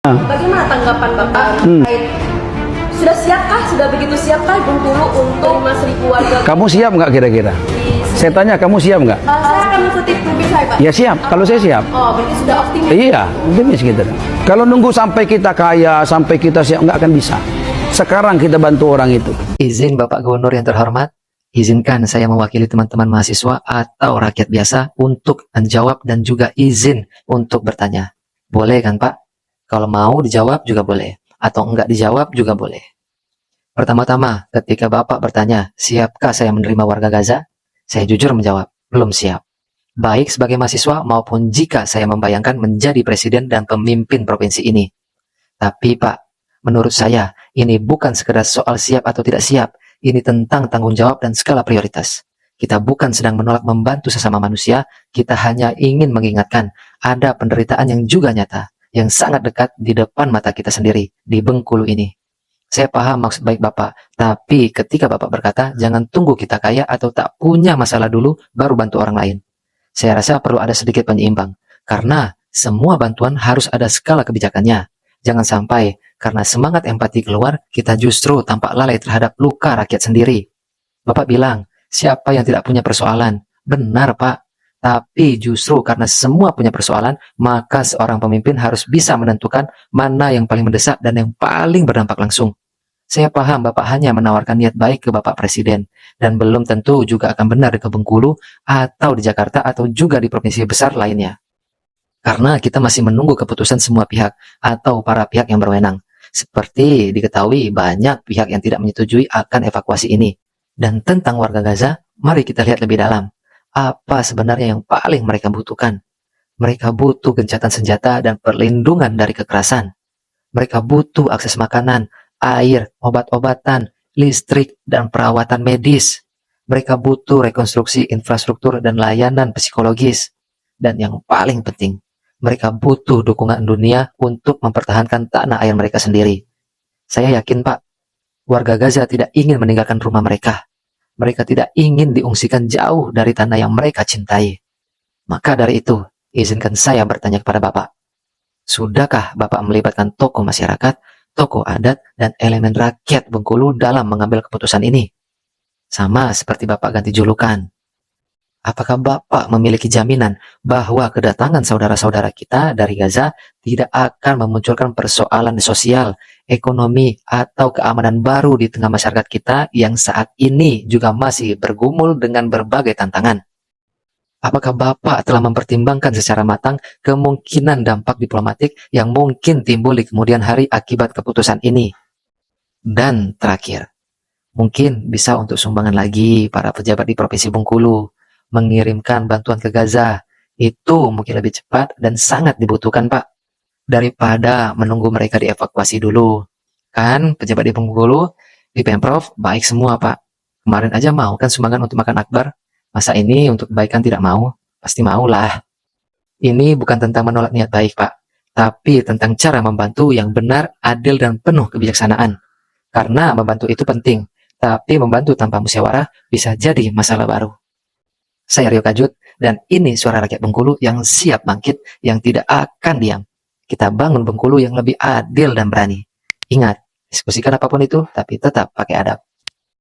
Bagaimana tanggapan Bapak terkait sudah siapkah, sudah begitu siapkah Bengkulu untuk 5.000 warga? Kamu siap nggak kira-kira? Saya tanya, kamu siap nggak? Saya akan mengikuti pemimpin saya, Pak. Ya siap, kalau saya siap. Oh, berarti sudah optimis. Iya, optimis gitu. Kalau nunggu sampai kita kaya, sampai kita siap, nggak akan bisa. Sekarang kita bantu orang itu. Izin Bapak Gubernur yang terhormat, izinkan saya mewakili teman-teman mahasiswa atau rakyat biasa untuk menjawab dan juga izin untuk bertanya. Boleh kan Pak? Kalau mau dijawab juga boleh, atau enggak dijawab juga boleh. Pertama-tama, ketika Bapak bertanya, siapkah saya menerima warga Gaza? Saya jujur menjawab, belum siap. Baik sebagai mahasiswa maupun jika saya membayangkan menjadi presiden dan pemimpin provinsi ini. Tapi Pak, menurut saya, ini bukan sekedar soal siap atau tidak siap. Ini tentang tanggung jawab dan skala prioritas. Kita bukan sedang menolak membantu sesama manusia, kita hanya ingin mengingatkan ada penderitaan yang juga nyata, yang sangat dekat di depan mata kita sendiri, di Bengkulu ini. Saya paham maksud baik Bapak, tapi ketika Bapak berkata, jangan tunggu kita kaya atau tak punya masalah dulu, baru bantu orang lain. Saya rasa perlu ada sedikit penyeimbang, karena semua bantuan harus ada skala kebijakannya. Jangan sampai, karena semangat empati keluar, kita justru tampak lalai terhadap luka rakyat sendiri. Bapak bilang, siapa yang tidak punya persoalan? Benar Pak, tapi justru karena semua punya persoalan, maka seorang pemimpin harus bisa menentukan mana yang paling mendesak dan yang paling berdampak langsung. Saya paham Bapak hanya menawarkan niat baik ke Bapak Presiden, dan belum tentu juga akan benar di Bengkulu, atau di Jakarta, atau juga di provinsi besar lainnya. Karena kita masih menunggu keputusan semua pihak, atau para pihak yang berwenang. Seperti diketahui banyak pihak yang tidak menyetujui akan evakuasi ini. Dan tentang warga Gaza, mari kita lihat lebih dalam. Apa sebenarnya yang paling mereka butuhkan? Mereka butuh gencatan senjata dan perlindungan dari kekerasan. Mereka butuh akses makanan, air, obat-obatan, listrik, dan perawatan medis. Mereka butuh rekonstruksi infrastruktur dan layanan psikologis. Dan yang paling penting, mereka butuh dukungan dunia untuk mempertahankan tanah air mereka sendiri. Saya yakin Pak, warga Gaza tidak ingin meninggalkan rumah mereka. Mereka tidak ingin diungsikan jauh dari tanah yang mereka cintai. Maka dari itu, izinkan saya bertanya kepada Bapak. Sudahkah Bapak melibatkan tokoh masyarakat, tokoh adat, dan elemen rakyat Bengkulu dalam mengambil keputusan ini? Sama seperti Bapak ganti julukan. Apakah Bapak memiliki jaminan bahwa kedatangan saudara-saudara kita dari Gaza tidak akan memunculkan persoalan sosial, ekonomi, atau keamanan baru di tengah masyarakat kita yang saat ini juga masih bergumul dengan berbagai tantangan? Apakah Bapak telah mempertimbangkan secara matang kemungkinan dampak diplomatik yang mungkin timbul di kemudian hari akibat keputusan ini? Dan terakhir, mungkin bisa untuk sumbangan lagi para pejabat di Provinsi Bengkulu mengirimkan bantuan ke Gaza. Itu mungkin lebih cepat dan sangat dibutuhkan Pak, daripada menunggu mereka dievakuasi dulu. Kan pejabat di Bengkulu, di Pemprov baik semua Pak. Kemarin aja mau kan sumbangan untuk makan akbar. Masa ini untuk kebaikan tidak mau? Pasti maulah. Ini bukan tentang menolak niat baik Pak, tapi tentang cara membantu yang benar, adil, dan penuh kebijaksanaan. Karena membantu itu penting, tapi membantu tanpa musyawarah bisa jadi masalah baru. Saya Rio Kajut, dan ini suara rakyat Bengkulu yang siap bangkit, yang tidak akan diam. Kita bangun Bengkulu yang lebih adil dan berani. Ingat, diskusikan apapun itu, tapi tetap pakai adab.